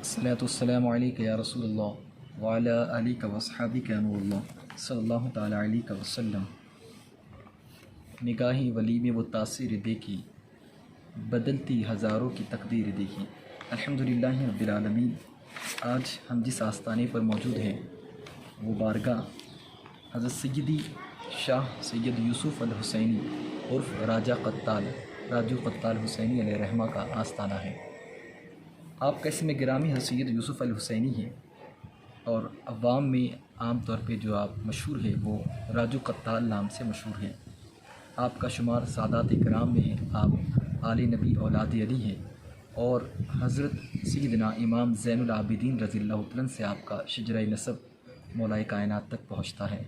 الصلاۃ والسلام علیک یا رسول اللہ وعلی آلک واصحابک یا نور اللہ صلی اللہ تعالیٰ علیہ وسلم۔ نگاہی ولی میں وہ تاثیر دیکھی، بدلتی ہزاروں کی تقدیر دیکھی۔ الحمدللہ رب العالمین۔ آج ہم جس آستانے پر موجود ہیں وہ بارگاہ حضرت سیدی شاہ سید یوسف الحسینی عرف راجو قتال حسینی علیہ رحمہ کا آستانہ ہے۔ آپ کا اسم گرامی حضرت سید یوسف الحسینی ہے اور عوام میں عام طور پہ جو آپ مشہور ہے وہ راجو قتال نام سے مشہور ہے۔ آپ کا شمار سادات کرام میں ہے، آپ آل نبی اولاد علی ہیں اور حضرت سیدنا امام زین العابدین رضی اللہ عنہ سے آپ کا شجرہ نسب مولائے کائنات تک پہنچتا ہے۔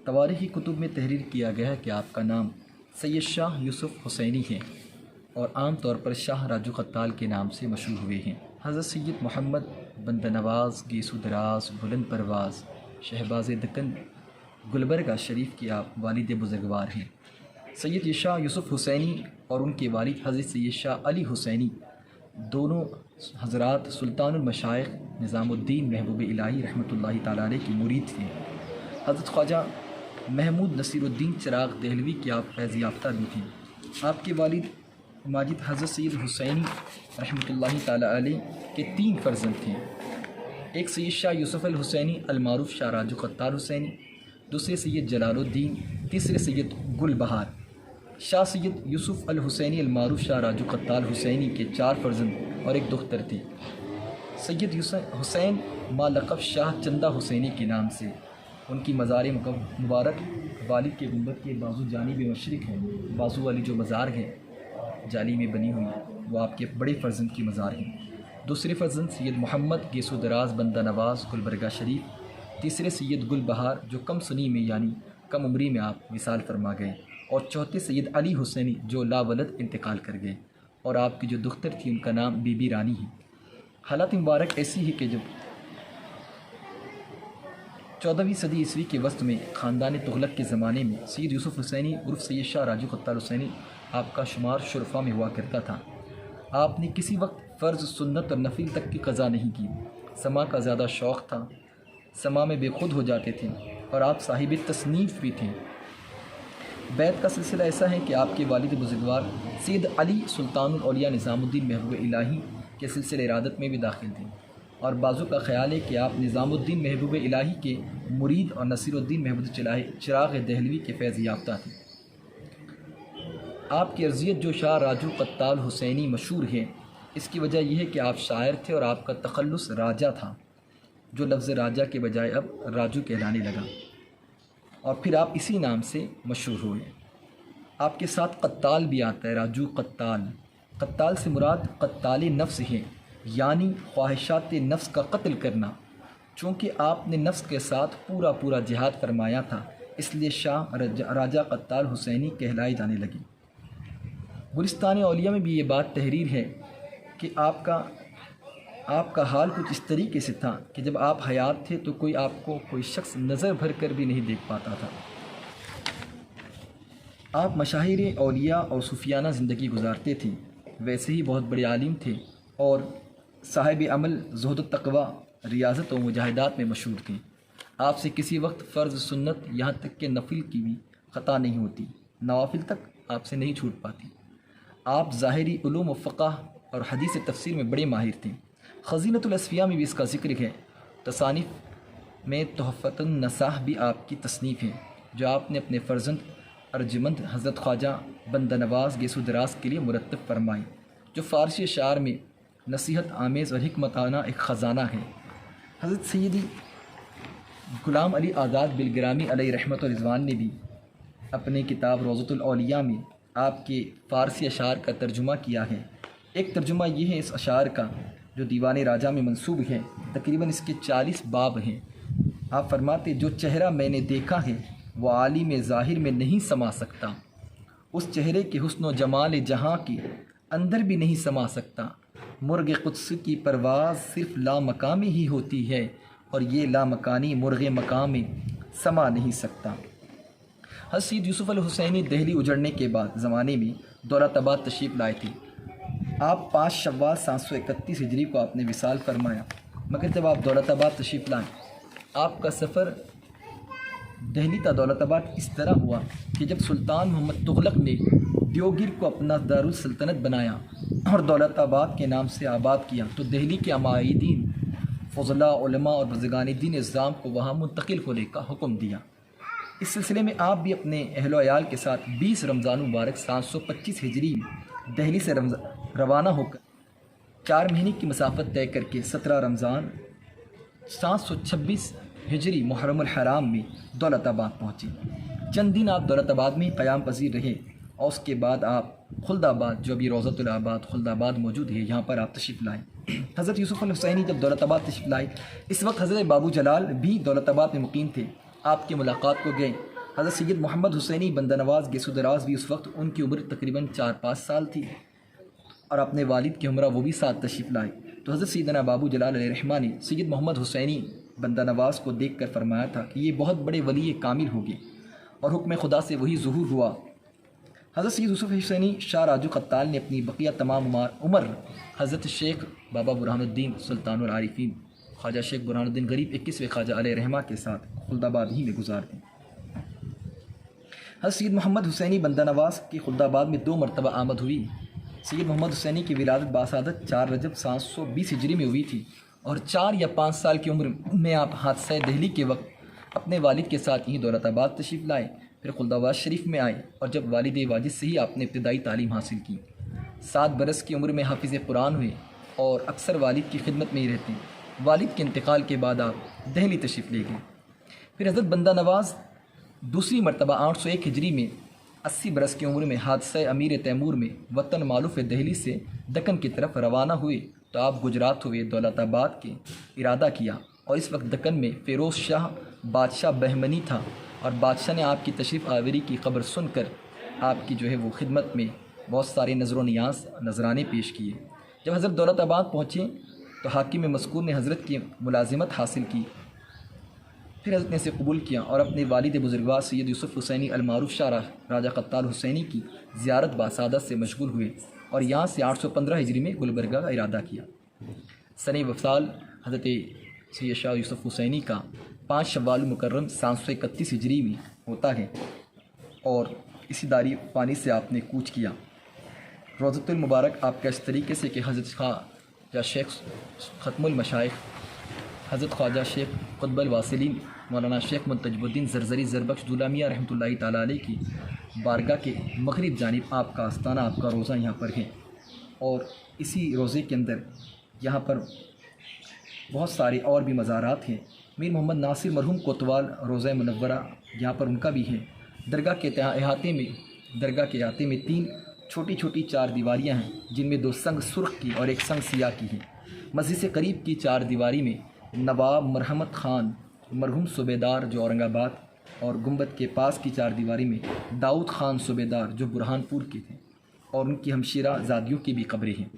تواریخی کتب میں تحریر کیا گیا ہے کہ آپ کا نام سید شاہ یوسف حسینی ہے اور عام طور پر شاہ راجو قتال کے نام سے مشہور ہوئے ہیں۔ حضرت سید محمد بندہ نواز گیسو دراز بلند پرواز شہباز دکن گلبرگہ شریف کے آپ والد بزرگوار ہیں۔ سید شاہ یوسف حسینی اور ان کے والد حضرت سید شاہ علی حسینی دونوں حضرات سلطان المشائخ نظام الدین محبوب الہی رحمۃ اللہ تعالیٰ علیہ کی مرید تھے۔ حضرت خواجہ محمود نصیر الدین چراغ دہلوی کے آپ فیض یافتہ بھی تھے۔ آپ کے والد ماجد حضرت سید حسینی رحمۃ اللہ تعالیٰ علیہ کے 3 فرزند تھے۔ ایک سید شاہ یوسف الحسینی المعروف شاہ راجو قتال حسینی، دوسرے سید جلال الدین، تیسرے سید گل بہار۔ شاہ سید یوسف الحسینی المعروف شاہ راجو قتال حسینی کے 4 فرزند اور ایک دختر تھی۔ سید حسین ما لقب شاہ چندہ حسینی کے نام سے ان کی مزار مبارک والد کے گنبد کے بازو جانب مشرق ہے۔ بازو والی جو مزار ہے جالی میں بنی ہوئی وہ آپ کے بڑے فرزند کی مزار ہیں۔ دوسرے فرزند سید محمد گیسو دراز بندہ نواز گلبرگہ شریف، تیسرے سید گل بہار جو کم سنی میں یعنی کم عمری میں آپ وصال فرما گئے، اور چوتھے سید علی حسینی جو لا ولد انتقال کر گئے، اور آپ کی جو دختر تھی ان کا نام بی بی رانی ہے۔ حالات مبارک ایسی ہے کہ جب 14ویں صدی عیسوی کے وسط میں خاندان تغلق کے زمانے میں سید یوسف حسینی عرف سید شاہ راجو قتال حسینی آپ کا شمار شرفا میں ہوا کرتا تھا۔ آپ نے کسی وقت فرض سنت اور نفل تک کی قضا نہیں کی۔ سما کا زیادہ شوق تھا، سما میں بے خود ہو جاتے تھے اور آپ صاحب تصنیف بھی تھے۔ بیت کا سلسلہ ایسا ہے کہ آپ کے والد بزرگوار سید علی سلطان الاولیاء نظام الدین محبوب الہی کے سلسلہ ارادت میں بھی داخل تھے، اور بعضوں کا خیال ہے کہ آپ نظام الدین محبوب الہی کے مرید اور نصیر الدین محبوب چراغ دہلوی کے فیض یافتہ تھے۔ آپ کی ارضیت جو شاہ راجو قتال حسینی مشہور ہے، اس کی وجہ یہ ہے کہ آپ شاعر تھے اور آپ کا تخلص راجہ تھا، جو لفظ راجہ کے بجائے اب راجو کہلانے لگا، اور پھر آپ اسی نام سے مشہور ہوئے۔ آپ کے ساتھ قتال بھی آتا ہے، راجو قتال۔ قتال سے مراد قتال نفس ہے، یعنی خواہشات نفس کا قتل کرنا۔ چونکہ آپ نے نفس کے ساتھ پورا جہاد فرمایا تھا، اس لیے شاہ راجہ قتال حسینی کہلائے جانے لگے۔ گلستان اولیاء میں بھی یہ بات تحریر ہے کہ آپ کا حال کچھ اس طریقے سے تھا کہ جب آپ حیات تھے تو کوئی شخص نظر بھر کر بھی نہیں دیکھ پاتا تھا۔ آپ مشاہیر اولیاء اور صوفیانہ زندگی گزارتے تھے، ویسے ہی بہت بڑے عالم تھے اور صاحب عمل زہد و تقوی ریاضت و مجاہدات میں مشہور تھے۔ آپ سے کسی وقت فرض سنت یہاں تک کہ نفل کی بھی خطا نہیں ہوتی، نوافل تک آپ سے نہیں چھوٹ پاتی۔ آپ ظاہری علوم و فقہ اور حدیث تفسیر میں بڑے ماہر تھے۔ خزینۃ الاصفیاء میں بھی اس کا ذکر ہے۔ تصانیف میں تحفۃ النصاح بھی آپ کی تصنیف ہے، جو آپ نے اپنے فرزند ارجمند حضرت خواجہ بندہ نواز گیسو دراز کے لیے مرتب فرمائی، جو فارسی اشعار میں نصیحت آمیز اور حکمتانہ ایک خزانہ ہے۔ حضرت سیدی غلام علی آزاد بالگرامی علیہ رحمۃ و رضوان نے بھی اپنے کتاب روضۃ الاولیاء میں آپ کے فارسی اشعار کا ترجمہ کیا ہے۔ ایک ترجمہ یہ ہے اس اشعار کا جو دیوان راجہ میں منسوب ہے، تقریباً اس کے 40 باب ہیں۔ آپ فرماتے جو چہرہ میں نے دیکھا ہے وہ عالم ظاہر میں نہیں سما سکتا، اس چہرے کے حسن و جمال جہاں کے اندر بھی نہیں سما سکتا، مرغ قدس کی پرواز صرف لامقامی ہی ہوتی ہے اور یہ لامکانی مرغ مقام میں سما نہیں سکتا۔ حضرت سید یوسف الحسینی دہلی اجڑنے کے بعد زمانے میں دولت آباد تشریف لائے تھے۔ آپ 5 شوال 731 ہجری کو آپ نے وصال فرمایا، مگر جب آپ دولت آباد تشریف لائیں، آپ کا سفر دہلی تا دولت آباد اس طرح ہوا کہ جب سلطان محمد تغلق نے دیوگیر کو اپنا دارالسلطنت بنایا اور دولت آباد کے نام سے آباد کیا، تو دہلی کے عمائدین، فضلاء، علماء اور بزرگان دین اسلام کو وہاں منتقل ہونے کا حکم دیا۔ اس سلسلے میں آپ بھی اپنے اہل و عیال کے ساتھ 20 رمضان مبارک 725 ہجری میں دہلی سے روانہ ہو کر 4 مہینے کی مسافت طے کر کے 17 رمضان 726 ہجری محرم الحرام میں دولت آباد پہنچے۔ چند دن آپ دولت آباد میں قیام پذیر رہے اور اس کے بعد آپ خلد آباد، جو ابھی روضۃ الآباد خلد آباد موجود ہے، یہاں پر آپ تشریف لائے۔ حضرت یوسف الحسینی جب دولت آباد تشریف لائے، اس وقت حضرت بابو جلال بھی دولت آباد میں مقیم تھے، آپ کی ملاقات کو گئے۔ حضرت سید محمد حسینی بندہ نواز گیسو دراز بھی اس وقت، ان کی عمر تقریباً 4-5 سال تھی، اور اپنے والد کی ہمراہ وہ بھی ساتھ تشریف لائے۔ تو حضرت سیدنا بابو جلال علیہ الرحمہ نے سید محمد حسینی بندہ نواز کو دیکھ کر فرمایا تھا کہ یہ بہت بڑے ولی کامل ہوں گے، اور حکم خدا سے وہی ظہور ہوا۔ حضرت سید یوسف حسینی شاہ راجو قتال نے اپنی بقیہ تمام عمر حضرت شیخ بابا برہان الدین سلطان العارفین خواجہ شیخ برہان الدین غریب 21ویں خواجہ علیہ رحمہ کے ساتھ خلد آباد ہی میں گزار دی۔ حضرت سید محمد حسینی بندہ نواز کی خلد آباد میں 2 مرتبہ آمد ہوئی۔ سید محمد حسینی کی ولادت باسعادت 4 رجب 720 ہجری میں ہوئی تھی، اور 4 یا 5 سال کی عمر میں آپ حادثہ دہلی کے وقت اپنے والد کے ساتھ یہیں دولت آباد تشریف لائے، پھر خلد آباد شریف میں آئے، اور جب والد واجد سے ہی آپ نے ابتدائی تعلیم حاصل کی۔ 7 برس کی عمر میں حافظ قرآن ہوئے اور اکثر والد کی خدمت میں ہی رہتے ہیں۔ والد کے انتقال کے بعد آپ دہلی تشریف لے گئے۔ پھر حضرت بندہ نواز دوسری مرتبہ 801 ہجری میں 80 برس کی عمر میں حادثہ امیر تیمور میں وطن مالوف دہلی سے دکن کی طرف روانہ ہوئے، تو آپ گجرات ہوئے، دولت آباد کے ارادہ کیا، اور اس وقت دکن میں فیروز شاہ بادشاہ بہمنی تھا، اور بادشاہ نے آپ کی تشریف آوری کی خبر سن کر آپ کی جو ہے وہ خدمت میں بہت سارے نظر و نیاز نذرانے پیش کیے۔ جب حضرت دولت آباد پہنچے تو حاکم مذکور نے حضرت کی ملازمت حاصل کی، پھر حضرت نے اسے قبول کیا اور اپنے والد بزرگوار سید یوسف حسینی المعروف شاہ راجہ قتال حسینی کی زیارت باسعادت سے مشغول ہوئے، اور یہاں سے 815 ہجری میں گلبرگہ کا ارادہ کیا۔ سنہ وصال حضرت سید شاہ یوسف حسینی کا 5 شوال مکرم 731 ہجری میں ہوتا ہے، اور اسی داری پانی سے آپ نے کوچ کیا۔ روضۃ المبارک آپ کا اس طریقے سے کہ حضرت خواجہ شیخ ختم المشائخ حضرت خواجہ شیخ قطب الواصلین مولانا شیخ منتجب الدین زرزری زربخش دولہ رحمۃ اللہ تعالیٰ علیہ کی بارگاہ کے مغرب جانب آپ کا آستانہ، آپ کا روزہ یہاں پر ہے، اور اسی روزے کے اندر یہاں پر بہت سارے اور بھی مزارات ہیں۔ میر محمد ناصر مرحوم کوتوال روضہ منورہ یہاں پر ان کا بھی ہے۔ درگاہ کے احاطے میں 3 چھوٹی چھوٹی 4 دیواریاں ہیں، جن میں 2 سنگ سرخ کی اور 1 سنگ سیاہ کی ہیں۔ مسجد سے قریب کی 4 دیواری میں نواب مرحمت خان مرحوم صوبیدار جو اورنگ آباد، اور گنبد کے پاس کی 4 دیواری میں داؤد خان صوبیدار جو برہان پور کے تھے، اور ان کی ہمشیرہ زادیوں کی بھی قبریں ہیں۔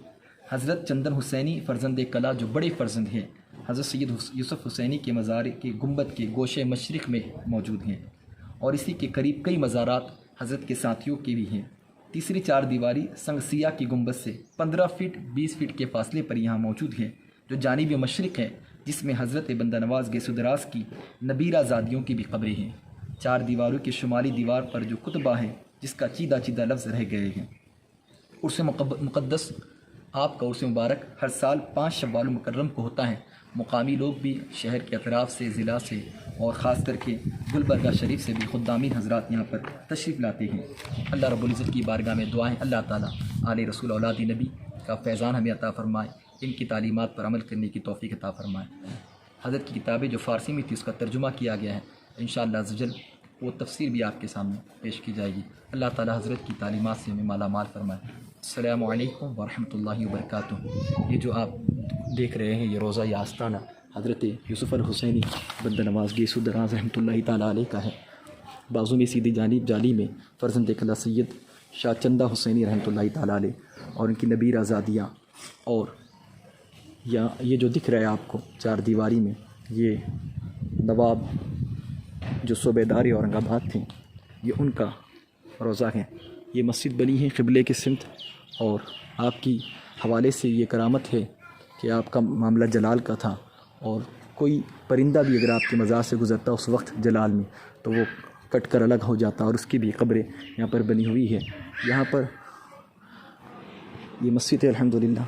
حضرت چندن حسینی فرزند کلا جو بڑے فرزند ہیں، حضرت سید یوسف حسینی کے مزار کے گنبد کے گوشے مشرق میں موجود ہیں، اور اسی کے قریب کئی مزارات حضرت کے ساتھیوں کے بھی ہیں۔ تیسری 4 دیواری سنگ سیاہ کی گنبد سے 15 فٹ 20 فٹ کے فاصلے پر یہاں موجود ہے، جو جانب مشرق ہے، جس میں حضرت بندہ نواز گیسو دراز کی نبیرہ زادیوں کی بھی قبریں ہیں۔ 4 دیواروں کی شمالی دیوار پر جو کتبہ ہے، جس کا چیدہ لفظ رہ گئے ہیں۔ عرس مقدس آپ کا عرس مبارک ہر سال 5 شوال مکرم کو ہوتا ہے۔ مقامی لوگ بھی شہر کے اطراف سے، ضلع سے، اور خاص کر کے گلبرگہ شریف سے بھی خدامین حضرات یہاں پر تشریف لاتے ہیں۔ اللہ رب العزت کی بارگاہ میں دعائیں اللہ تعالیٰ آل رسول اولاد نبی کا فیضان ہمیں عطا فرمائے، ان کی تعلیمات پر عمل کرنے کی توفیق عطا فرمائے۔ حضرت کی کتابیں جو فارسی میں تھی اس کا ترجمہ کیا گیا ہے، انشاءاللہ عزوجل وہ تفسیر بھی آپ کے سامنے پیش کی جائے گی۔ اللہ تعالیٰ حضرت کی تعلیمات سے ہمیں مالا مال فرمائے۔ السلام علیکم ورحمۃ اللہ وبرکاتہ۔ یہ جو آپ دیکھ رہے ہیں یہ روضہ یا آستانہ حضرت یوسف الحسینی بندہ نواز گیسو دراز رحمۃ اللہ تعالیٰ علیہ کا ہے۔ بازو میں سیدھی جانب جالی میں فرزند کلا سید شاہ چندہ حسینی رحمۃ اللہ تعالیٰ علیہ اور ان کی نبیر آزادیاں، اور یہ جو دکھ رہا ہے آپ کو 4 دیواری میں، یہ نواب جو صوبیدار اورنگ آباد تھے، یہ ان کا روضہ ہے۔ یہ مسجد بنی ہے قبلے کے سمت، اور آپ کی حوالے سے یہ کرامت ہے کہ آپ کا معاملہ جلال کا تھا، اور کوئی پرندہ بھی اگر آپ کے مزار سے گزرتا اس وقت جلال میں تو وہ کٹ کر الگ ہو جاتا، اور اس کی بھی قبریں یہاں پر بنی ہوئی ہے۔ یہاں پر یہ مسجد ہے الحمدللہ،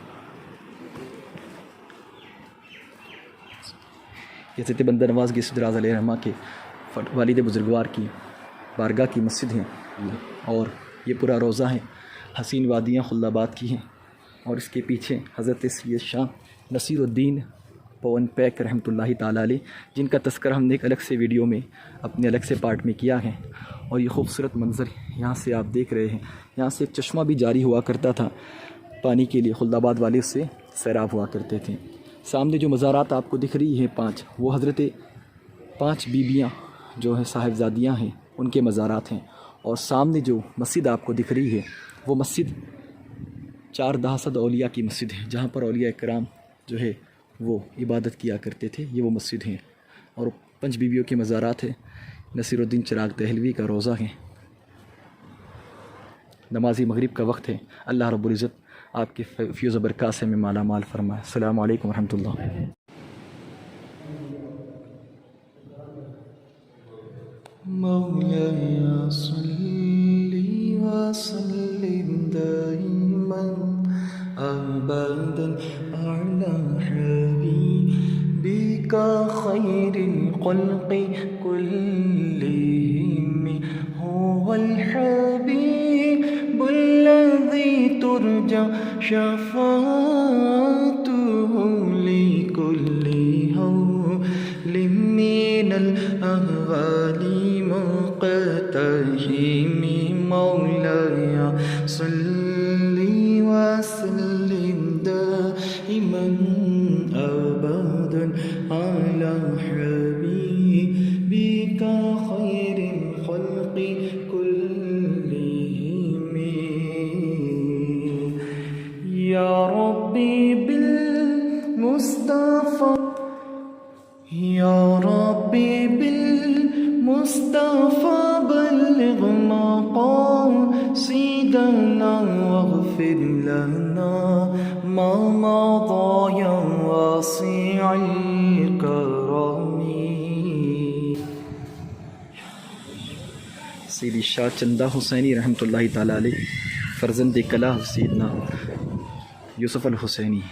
یہ حضرت بندہ نواز گیس دراز علیہ رحمہ کے والد بزرگوار کی بارگاہ کی مسجد ہے، اور یہ پورا روضہ ہے، حسین وادیاں خلدآباد کی ہیں، اور اس کے پیچھے حضرت سید شاہ نصیر الدین پون پیک رحمۃ اللہ تعالیٰ علیہ، جن کا تذکرہ ہم نے ایک الگ سے ویڈیو میں اپنے الگ سے پارٹ میں کیا ہے۔ اور یہ خوبصورت منظر یہاں سے آپ دیکھ رہے ہیں، یہاں سے ایک چشمہ بھی جاری ہوا کرتا تھا پانی کے لیے، خلدآباد والے اس سے سیراب ہوا کرتے تھے۔ سامنے جو مزارات آپ کو دکھ رہی ہیں 5، وہ حضرت 5 بیبیاں جو ہیں صاحبزادیاں ہیں ان کے مزارات ہیں، اور سامنے جو مسجد آپ کو دکھ رہی ہے وہ مسجد 4 دہشت اولیاء کی مسجد ہے، جہاں پر اولیاء کرام جو ہے وہ عبادت کیا کرتے تھے، یہ وہ مسجد ہیں۔ اور 5 بیویوں کے مزارات ہیں، نصیر الدین چراغ دہلوی کا روضہ ہے۔ نماز مغرب کا وقت ہے، اللہ رب العزت آپ کے فیض و برکات سے ہمیں مالا مال فرمائے۔ السلام علیکم ورحمۃ اللہ۔ مولاي صل وسلم دائما أبدا على حبيبك خير الخلق كلهم، هو الحبيب الذي ترجى شفاعته لكل هول من الأهوال مقتحم، مولاي صل وسلم دائما أبدا على حبيبك خير الخلق كلهم، يا ربي بالمصطفى، يا ربي بالمصطفى بلغ مقاصدنا واغفر لنا ما مضى يا واسع الكرم۔ سیدی شاہ چندہ حسینی رحمۃ اللہ تعالیٰ علیہ، فرزند کلا سیدنا یوسف الحسینی۔